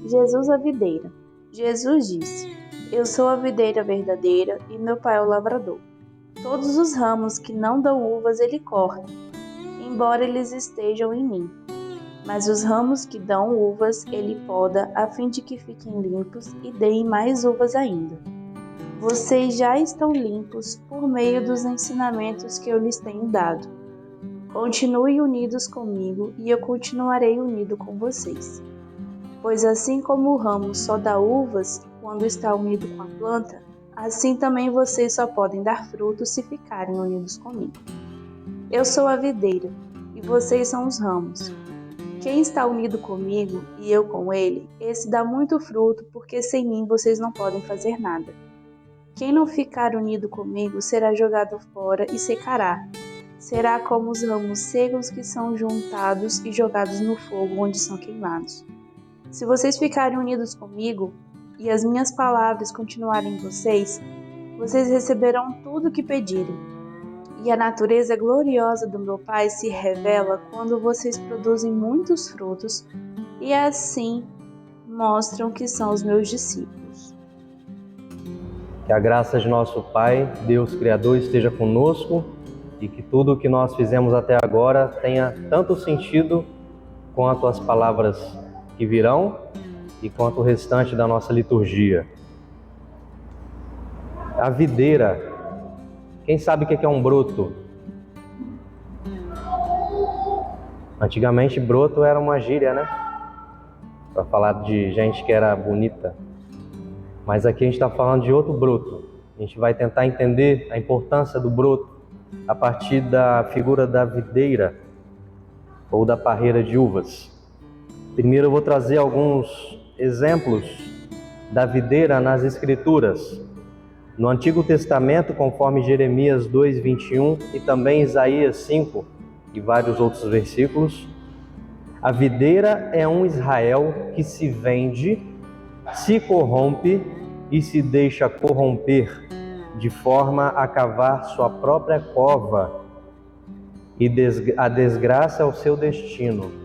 Jesus a videira. Jesus disse: Eu sou a videira verdadeira e meu pai é o lavrador. Todos os ramos que não dão uvas ele corta, embora eles estejam em mim. Mas os ramos que dão uvas ele poda, a fim de que fiquem limpos e deem mais uvas ainda. Vocês já estão limpos por meio dos ensinamentos que eu lhes tenho dado. Continuem unidos comigo e eu continuarei unido com vocês. Pois assim como o ramo só dá uvas quando está unido com a planta, assim também vocês só podem dar frutos se ficarem unidos comigo. Eu sou a videira e vocês são os ramos. Quem está unido comigo e eu com ele, esse dá muito fruto, porque sem mim vocês não podem fazer nada. Quem não ficar unido comigo será jogado fora e secará. Será como os ramos secos que são juntados e jogados no fogo onde são queimados. Se vocês ficarem unidos comigo e as minhas palavras continuarem em vocês, vocês receberão tudo o que pedirem. E a natureza gloriosa do meu Pai se revela quando vocês produzem muitos frutos e assim mostram que são os meus discípulos. Que a graça de nosso Pai, Deus Criador, esteja conosco e que tudo o que nós fizemos até agora tenha tanto sentido quanto as palavras que virão e quanto o restante da nossa liturgia. A videira. Quem sabe o que é um broto? Antigamente, broto era uma gíria, né? Para falar de gente que era bonita. Mas aqui a gente está falando de outro broto. A gente vai tentar entender a importância do broto a partir da figura da videira ou da parreira de uvas. Primeiro eu vou trazer alguns exemplos da videira nas Escrituras. No Antigo Testamento, conforme Jeremias 2:21 e também Isaías 5 e vários outros versículos, a videira é um Israel que se vende, se corrompe e se deixa corromper, de forma a cavar sua própria cova, e a desgraça é o seu destino.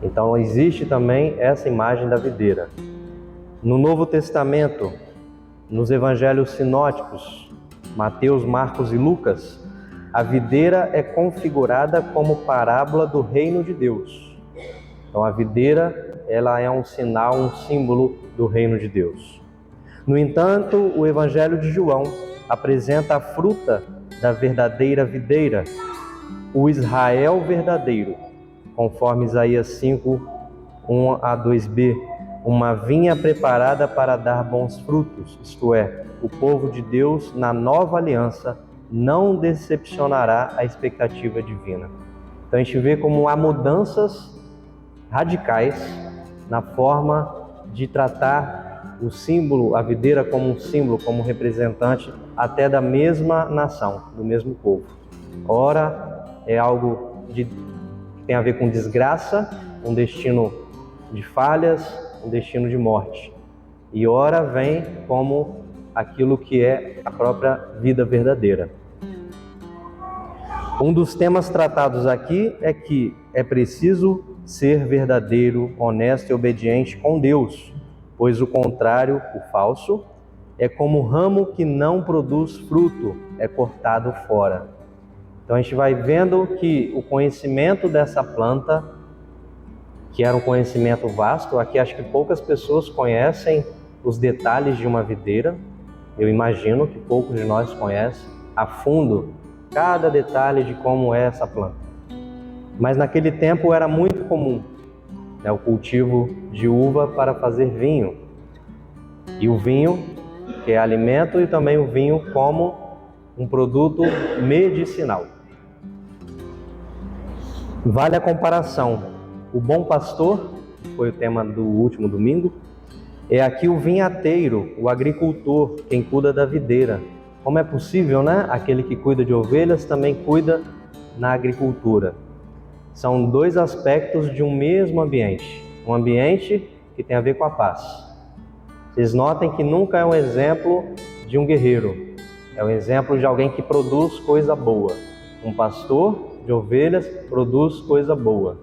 Então existe também essa imagem da videira. No Novo Testamento, nos evangelhos sinóticos, Mateus, Marcos e Lucas, a videira é configurada como parábola do reino de Deus. Então a videira, ela é um sinal, um símbolo do reino de Deus. No entanto, o evangelho de João apresenta a fruta da verdadeira videira, o Israel verdadeiro, conforme Isaías 5, 1 a 2b, uma vinha preparada para dar bons frutos, isto é, o povo de Deus na nova aliança não decepcionará a expectativa divina. Então a gente vê como há mudanças radicais na forma de tratar o símbolo, a videira como um símbolo, como representante até da mesma nação, do mesmo povo. Ora, é algo que tem a ver com desgraça, um destino de falhas, um destino de morte. E ora vem como aquilo que é a própria vida verdadeira. Um dos temas tratados aqui é que é preciso ser verdadeiro, honesto e obediente com Deus, pois o contrário, o falso, é como ramo que não produz fruto, é cortado fora. Então a gente vai vendo que o conhecimento dessa planta, que era um conhecimento vasto, aqui acho que poucas pessoas conhecem os detalhes de uma videira. Eu imagino que poucos de nós conhecem a fundo cada detalhe de como é essa planta. Mas naquele tempo era muito comum, né, o cultivo de uva para fazer vinho. E o vinho, que é alimento, e também o vinho como um produto medicinal. Vale a comparação. O bom pastor, que foi o tema do último domingo, é aqui o vinhateiro, o agricultor, quem cuida da videira. Como é possível, né? Aquele que cuida de ovelhas também cuida na agricultura. São dois aspectos de um mesmo ambiente. Um ambiente que tem a ver com a paz. Vocês notem que nunca é um exemplo de um guerreiro. É um exemplo de alguém que produz coisa boa. Um pastor de ovelhas produz coisa boa.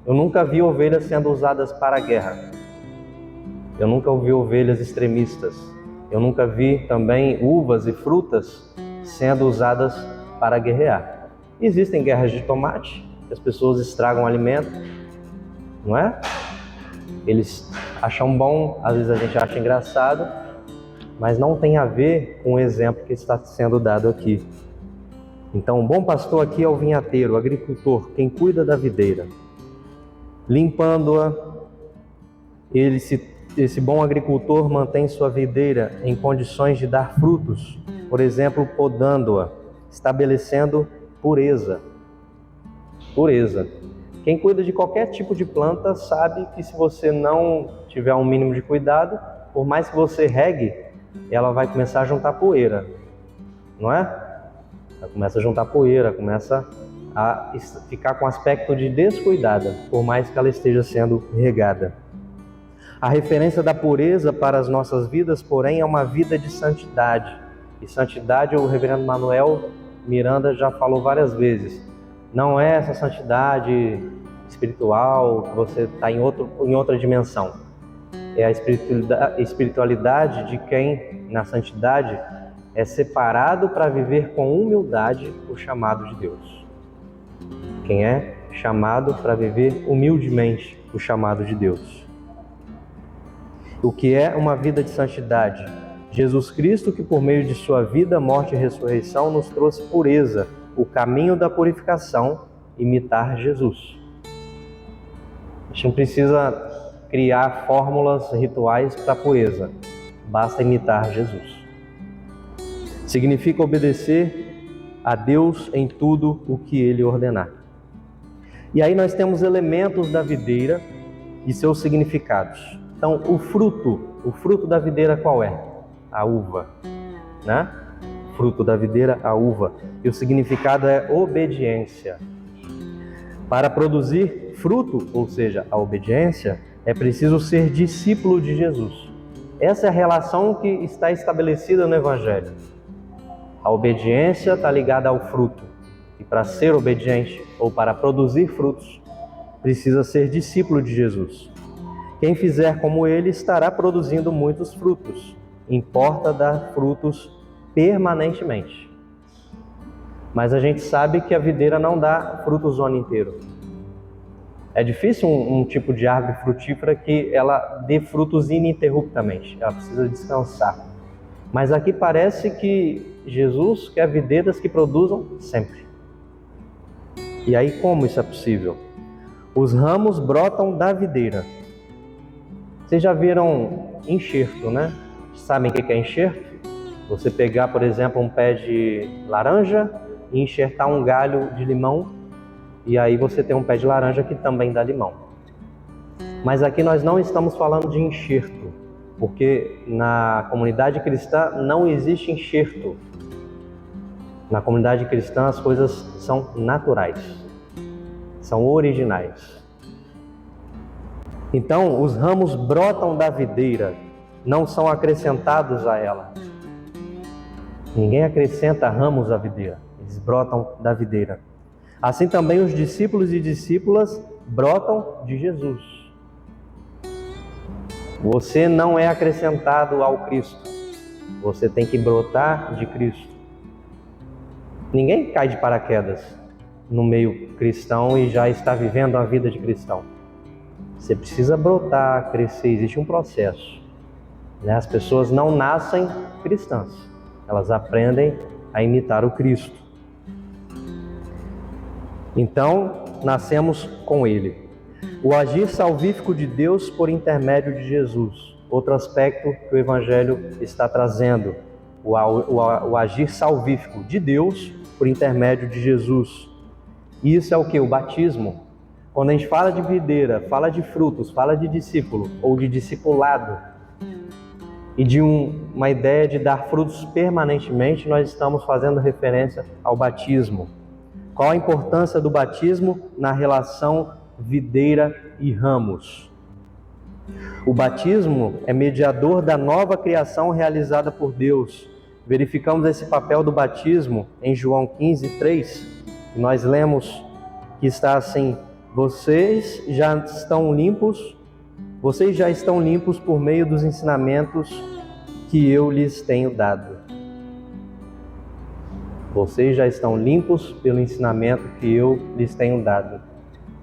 Eu nunca vi ovelhas sendo usadas para a guerra. Eu nunca ouvi ovelhas extremistas. Eu nunca vi também uvas e frutas sendo usadas para guerrear. Existem guerras de tomate, que as pessoas estragam alimento, não é? Eles acham bom, às vezes a gente acha engraçado, mas não tem a ver com o exemplo que está sendo dado aqui. Então, o bom pastor aqui é o vinhateiro, o agricultor, quem cuida da videira, limpando-a. Esse bom agricultor mantém sua videira em condições de dar frutos, por exemplo, podando-a, estabelecendo pureza. Pureza. Quem cuida de qualquer tipo de planta sabe que se você não tiver um mínimo de cuidado, por mais que você regue, ela vai começar a juntar poeira, não é? Ela começa a juntar poeira, começa a ficar com aspecto de descuidada, por mais que ela esteja sendo regada. A referência da pureza para as nossas vidas, porém, é uma vida de santidade. E santidade, o reverendo Manuel Miranda já falou várias vezes. Não é essa santidade espiritual, que você está em outra dimensão. É a espiritualidade de quem, na santidade, é separado para viver com humildade o chamado de Deus. Quem é chamado para viver humildemente o chamado de Deus. O que é uma vida de santidade? Jesus Cristo, que por meio de sua vida, morte e ressurreição, nos trouxe pureza, o caminho da purificação, imitar Jesus. A gente não precisa criar fórmulas rituais para a pureza, basta imitar Jesus. Significa obedecer a Deus em tudo o que Ele ordenar. E aí nós temos elementos da videira e seus significados. Então, o fruto da videira qual é? A uva, né? Fruto da videira, a uva. E o significado é obediência. Para produzir fruto, ou seja, a obediência, é preciso ser discípulo de Jesus. Essa é a relação que está estabelecida no Evangelho. A obediência está ligada ao fruto. E para ser obediente, ou para produzir frutos, precisa ser discípulo de Jesus. Quem fizer como ele estará produzindo muitos frutos. Importa dar frutos permanentemente. Mas a gente sabe que a videira não dá frutos o ano inteiro. É difícil um tipo de árvore frutífera que ela dê frutos ininterruptamente. Ela precisa descansar. Mas aqui parece que Jesus quer videiras que produzam sempre. E aí como isso é possível? Os ramos brotam da videira. Vocês já viram enxerto, né? Sabem o que é enxerto? Você pegar, por exemplo, um pé de laranja e enxertar um galho de limão, e aí você tem um pé de laranja que também dá limão. Mas aqui nós não estamos falando de enxerto, porque na comunidade cristã não existe enxerto. Na comunidade cristã as coisas são naturais, são originais. Então, os ramos brotam da videira, não são acrescentados a ela. Ninguém acrescenta ramos à videira, eles brotam da videira. Assim também os discípulos e discípulas brotam de Jesus. Você não é acrescentado ao Cristo, você tem que brotar de Cristo. Ninguém cai de paraquedas no meio cristão e já está vivendo a vida de cristão. Você precisa brotar, crescer, existe um processo. As pessoas não nascem cristãs, elas aprendem a imitar o Cristo. Então, nascemos com Ele. O agir salvífico de Deus por intermédio de Jesus. Outro aspecto que o Evangelho está trazendo. O agir salvífico de Deus por intermédio de Jesus. Isso é o que? O batismo. Quando a gente fala de videira, fala de frutos, fala de discípulo ou de discipulado e de uma ideia de dar frutos permanentemente, nós estamos fazendo referência ao batismo. Qual a importância do batismo na relação videira e ramos? O batismo é mediador da nova criação realizada por Deus. Verificamos esse papel do batismo em João 15:3, e nós lemos que está assim: vocês já estão limpos Vocês já estão limpos por meio dos ensinamentos que eu lhes tenho dado. Vocês já estão limpos pelo ensinamento que eu lhes tenho dado.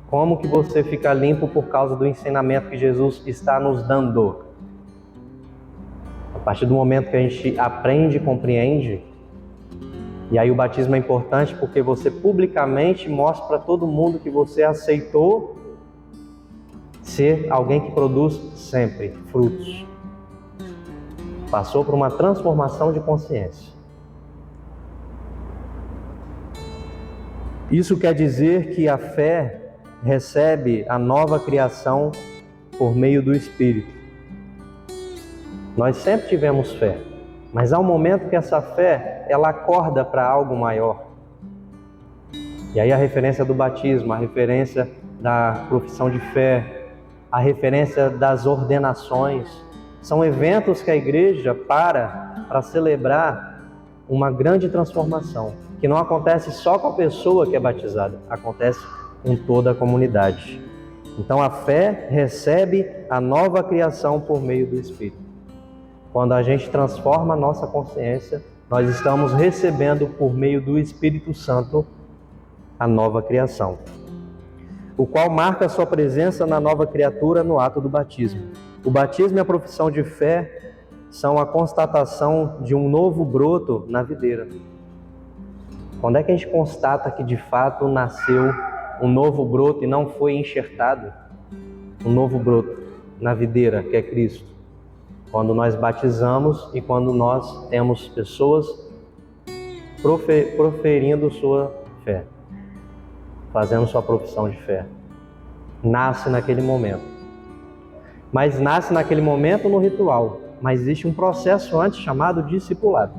Como que você fica limpo por causa do ensinamento que Jesus está nos dando? A partir do momento que a gente aprende e compreende, e aí o batismo é importante porque você publicamente mostra para todo mundo que você aceitou ser alguém que produz sempre frutos. Passou por uma transformação de consciência. Isso quer dizer que a fé recebe a nova criação por meio do Espírito. Nós sempre tivemos fé, mas há um momento que essa fé, ela acorda para algo maior. E aí a referência do batismo, a referência da profissão de fé, a referência das ordenações, são eventos que a igreja para celebrar uma grande transformação, que não acontece só com a pessoa que é batizada, acontece com toda a comunidade. Então a fé recebe a nova criação por meio do Espírito. Quando a gente transforma a nossa consciência, nós estamos recebendo por meio do Espírito Santo a nova criação, o qual marca a sua presença na nova criatura no ato do batismo. O batismo e a profissão de fé são a constatação de um novo broto na videira. Quando é que a gente constata que de fato nasceu um novo broto e não foi enxertado? Um novo broto na videira, que é Cristo. Quando nós batizamos e quando nós temos pessoas proferindo sua fé, fazendo sua profissão de fé. Nasce naquele momento. Mas nasce naquele momento no ritual. Mas existe um processo antes chamado discipulado.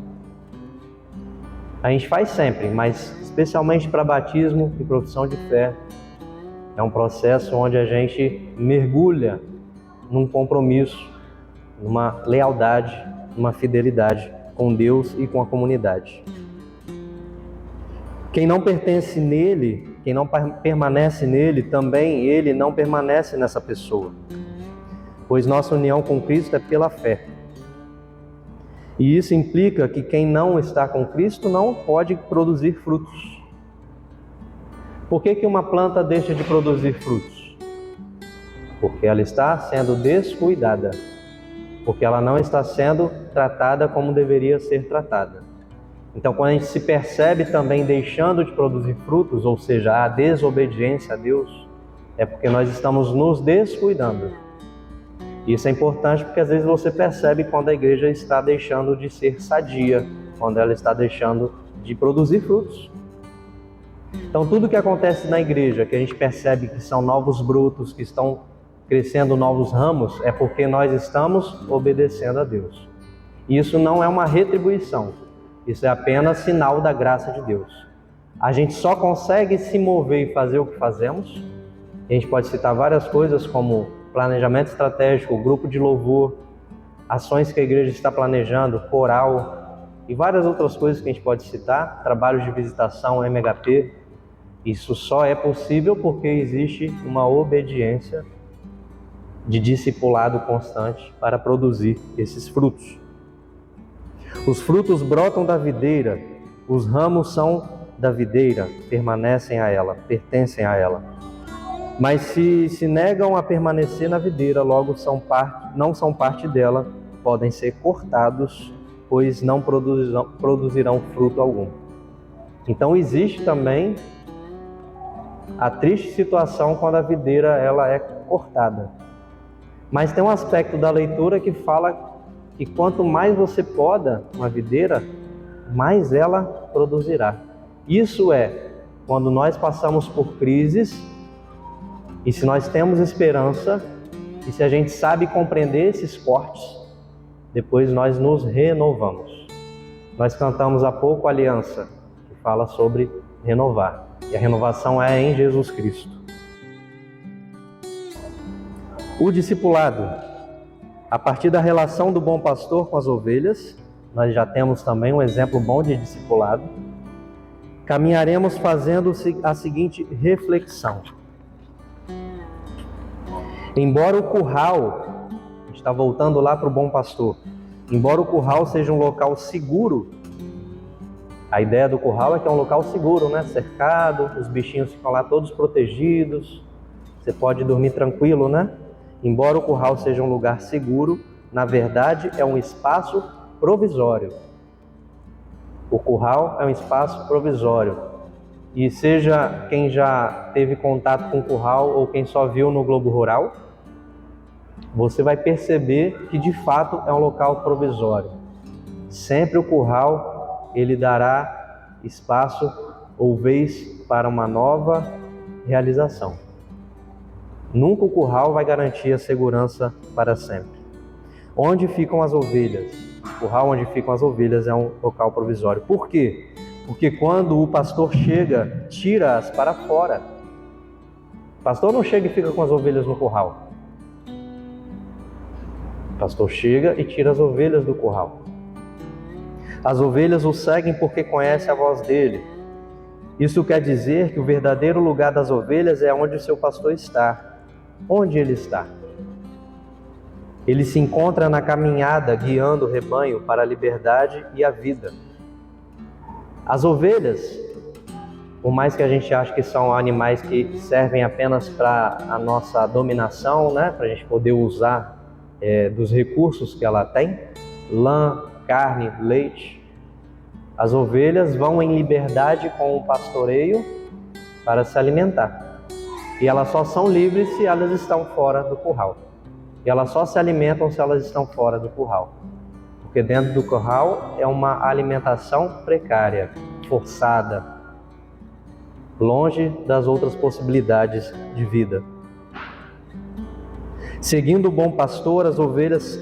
A gente faz sempre, mas especialmente para batismo e profissão de fé, é um processo onde a gente mergulha num compromisso, numa lealdade, numa fidelidade com Deus e com a comunidade. Quem não pertence nele, quem não permanece nele, também ele não permanece nessa pessoa. Pois nossa união com Cristo é pela fé. E isso implica que quem não está com Cristo não pode produzir frutos. Por que uma planta deixa de produzir frutos? Porque ela está sendo descuidada. Porque ela não está sendo tratada como deveria ser tratada. Então, quando a gente se percebe também deixando de produzir frutos, ou seja, a desobediência a Deus, é porque nós estamos nos descuidando. Isso é importante porque às vezes você percebe quando a igreja está deixando de ser sadia, quando ela está deixando de produzir frutos. Então, tudo que acontece na igreja, que a gente percebe que são novos brotos, que estão crescendo novos ramos, é porque nós estamos obedecendo a Deus. Isso não é uma retribuição. Isso é apenas sinal da graça de Deus. A gente só consegue se mover e fazer o que fazemos. A gente pode citar várias coisas como planejamento estratégico, grupo de louvor, ações que a igreja está planejando, coral e várias outras coisas que a gente pode citar, trabalhos de visitação, MHP. Isso só é possível porque existe uma obediência de discipulado constante para produzir esses frutos. Os frutos brotam da videira, os ramos são da videira, permanecem a ela, pertencem a ela. Mas se negam a permanecer na videira, logo não são parte dela, podem ser cortados, pois não produzirão fruto algum. Então existe também a triste situação quando a videira ela é cortada. Mas tem um aspecto da leitura que fala que quanto mais você poda uma videira, mais ela produzirá. Isso é, quando nós passamos por crises, e se nós temos esperança, e se a gente sabe compreender esses cortes, depois nós nos renovamos. Nós cantamos há pouco Aliança, que fala sobre renovar. E a renovação é em Jesus Cristo. O discipulado. A partir da relação do bom pastor com as ovelhas, nós já temos também um exemplo bom de discipulado. Caminharemos fazendo a seguinte reflexão. Embora o curral, a gente está voltando lá para o bom pastor, embora o curral seja um local seguro, a ideia do curral é que é um local seguro, né? Cercado, os bichinhos ficam lá todos protegidos, você pode dormir tranquilo, né? Embora o curral seja um lugar seguro, na verdade é um espaço provisório. O curral é um espaço provisório. E seja quem já teve contato com o curral ou quem só viu no Globo Rural, você vai perceber que de fato é um local provisório. Sempre o curral, ele dará espaço ou vez para uma nova realização. Nunca o curral vai garantir a segurança para sempre. Onde ficam as ovelhas? O curral onde ficam as ovelhas é um local provisório. Por quê? Porque quando o pastor chega, tira-as para fora. O pastor não chega e fica com as ovelhas no curral. O pastor chega e tira as ovelhas do curral. As ovelhas o seguem porque conhecem a voz dele. Isso quer dizer que o verdadeiro lugar das ovelhas é onde o seu pastor está. Onde ele está? Ele se encontra na caminhada, guiando o rebanho para a liberdade e a vida. As ovelhas, por mais que a gente ache que são animais que servem apenas para a nossa dominação, né? Para a gente poder usar dos recursos que ela tem, lã, carne, leite, as ovelhas vão em liberdade com o pastoreio para se alimentar. E elas só são livres se elas estão fora do curral. E elas só se alimentam se elas estão fora do curral. Porque dentro do curral é uma alimentação precária, forçada, longe das outras possibilidades de vida. Seguindo o bom pastor, as ovelhas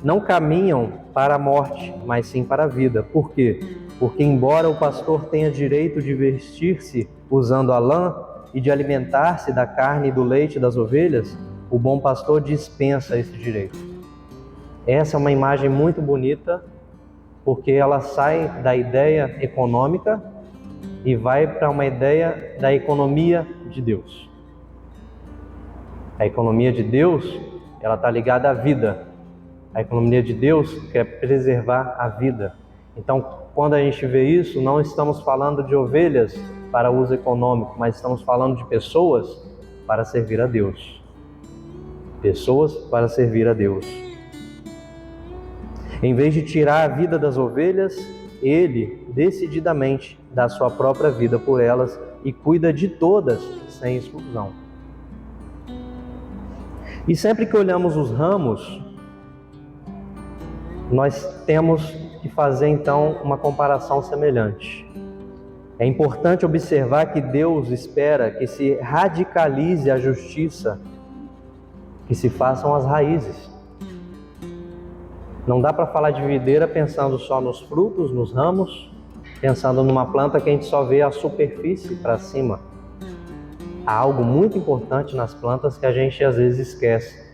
não caminham para a morte, mas sim para a vida. Por quê? Porque embora o pastor tenha direito de vestir-se usando a lã e de alimentar-se da carne e do leite das ovelhas, o bom pastor dispensa esse direito. Essa é uma imagem muito bonita, porque ela sai da ideia econômica e vai para uma ideia da economia de Deus. A economia de Deus, ela está ligada à vida. A economia de Deus quer preservar a vida. Então, quando a gente vê isso, não estamos falando de ovelhas para uso econômico, mas estamos falando de pessoas para servir a Deus. Pessoas para servir a Deus. Em vez de tirar a vida das ovelhas, ele decididamente dá sua própria vida por elas e cuida de todas sem exclusão. E sempre que olhamos os ramos, nós temos que fazer então uma comparação semelhante. É importante observar que Deus espera que se radicalize a justiça, que se façam as raízes. Não dá para falar de videira pensando só nos frutos, nos ramos, pensando numa planta que a gente só vê a superfície para cima. Há algo muito importante nas plantas que a gente às vezes esquece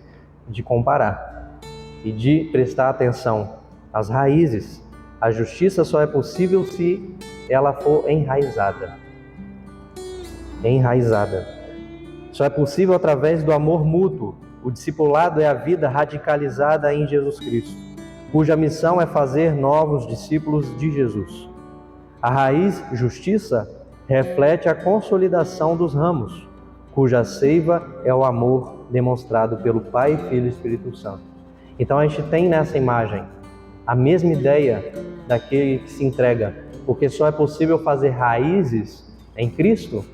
de comparar e de prestar atenção. As raízes. A justiça só é possível se ela for enraizada. Enraizada. Só é possível através do amor mútuo. O discipulado é a vida radicalizada em Jesus Cristo, cuja missão é fazer novos discípulos de Jesus. A raiz, justiça, reflete a consolidação dos ramos, cuja seiva é o amor demonstrado pelo Pai, Filho e Espírito Santo. Então a gente tem nessa imagem a mesma ideia daquele que se entrega, porque só é possível fazer raízes em Cristo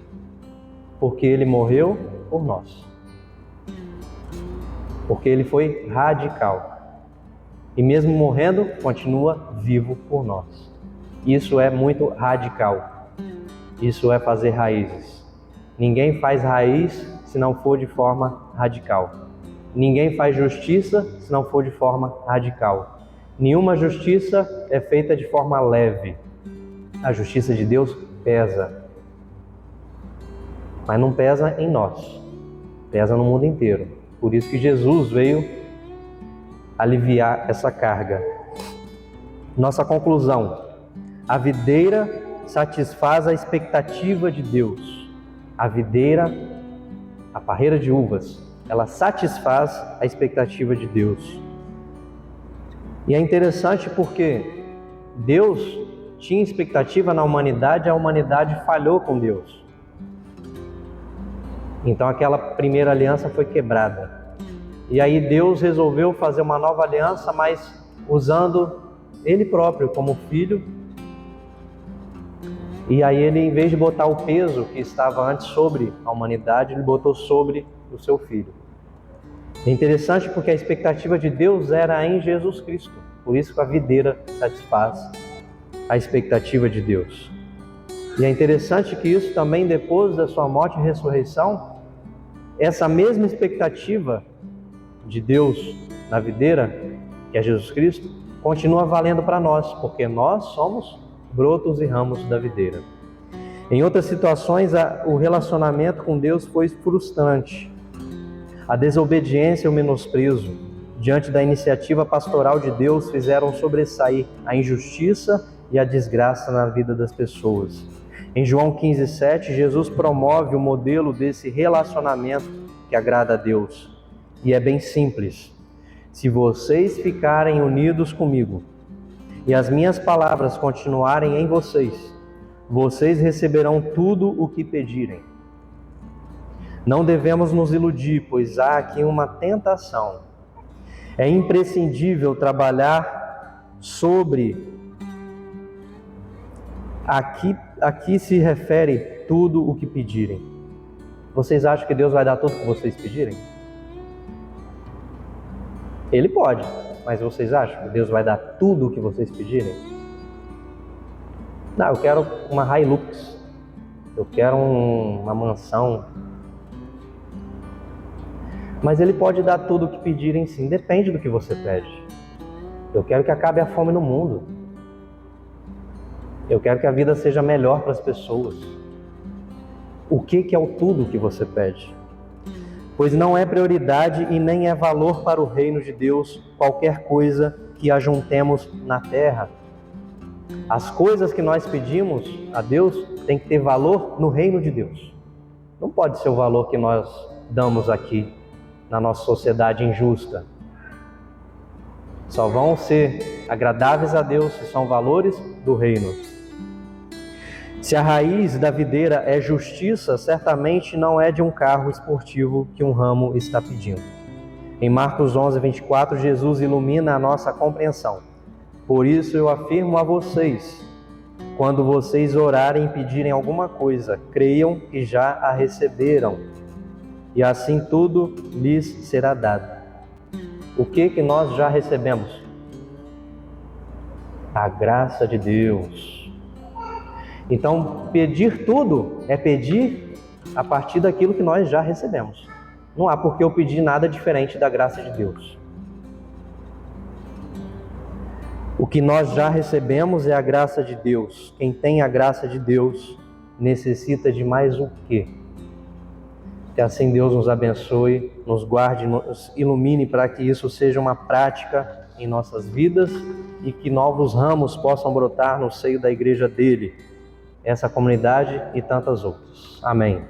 porque Ele morreu por nós. Porque Ele foi radical. E mesmo morrendo, continua vivo por nós. Isso é muito radical. Isso é fazer raízes. Ninguém faz raiz se não for de forma radical. Ninguém faz justiça se não for de forma radical. Nenhuma justiça é feita de forma leve. A justiça de Deus pesa. Mas não pesa em nós. Pesa no mundo inteiro. Por isso que Jesus veio aliviar essa carga. Nossa conclusão: a videira satisfaz a expectativa de Deus. A videira, a parreira de uvas, ela satisfaz a expectativa de Deus. E é interessante porque Deus tinha expectativa na humanidade, a humanidade falhou com Deus. Então aquela primeira aliança foi quebrada. E aí Deus resolveu fazer uma nova aliança, mas usando Ele próprio como filho. E aí Ele, em vez de botar o peso que estava antes sobre a humanidade, Ele botou sobre o seu filho. É interessante porque a expectativa de Deus era em Jesus Cristo. Por isso que a videira satisfaz a expectativa de Deus. E é interessante que isso também, depois da sua morte e ressurreição, essa mesma expectativa de Deus na videira, que é Jesus Cristo, continua valendo para nós, porque nós somos brotos e ramos da videira. Em outras situações, o relacionamento com Deus foi frustrante. A desobediência e o menosprezo diante da iniciativa pastoral de Deus fizeram sobressair a injustiça e a desgraça na vida das pessoas. Em João 15:7, Jesus promove o modelo desse relacionamento que agrada a Deus. E é bem simples. Se vocês ficarem unidos comigo e as minhas palavras continuarem em vocês, vocês receberão tudo o que pedirem. Não devemos nos iludir, pois há aqui uma tentação. É imprescindível trabalhar sobre... Aqui se refere tudo o que pedirem. Vocês acham que Deus vai dar tudo o que vocês pedirem? Ele pode, mas vocês acham que Deus vai dar tudo o que vocês pedirem? Não, eu quero uma Hilux, eu quero uma mansão. Mas Ele pode dar tudo o que pedirem sim, depende do que você pede. Eu quero que acabe a fome no mundo. Eu quero que a vida seja melhor para as pessoas. O que é o tudo que você pede? Pois não é prioridade e nem é valor para o reino de Deus qualquer coisa que ajuntemos na terra. As coisas que nós pedimos a Deus tem que ter valor no reino de Deus. Não pode ser o valor que nós damos aqui na nossa sociedade injusta. Só vão ser agradáveis a Deus se são valores do reino. Se a raiz da videira é justiça, certamente não é de um carro esportivo que um ramo está pedindo. Em Marcos 11:24, Jesus ilumina a nossa compreensão. Por isso eu afirmo a vocês, quando vocês orarem e pedirem alguma coisa, creiam que já a receberam, e assim tudo lhes será dado. O que nós já recebemos? A graça de Deus. Então, pedir tudo é pedir a partir daquilo que nós já recebemos. Não há por que eu pedir nada diferente da graça de Deus. O que nós já recebemos é a graça de Deus. Quem tem a graça de Deus necessita de mais o quê? Que assim Deus nos abençoe, nos guarde, nos ilumine para que isso seja uma prática em nossas vidas e que novos ramos possam brotar no seio da igreja dele, essa comunidade e tantas outras. Amém.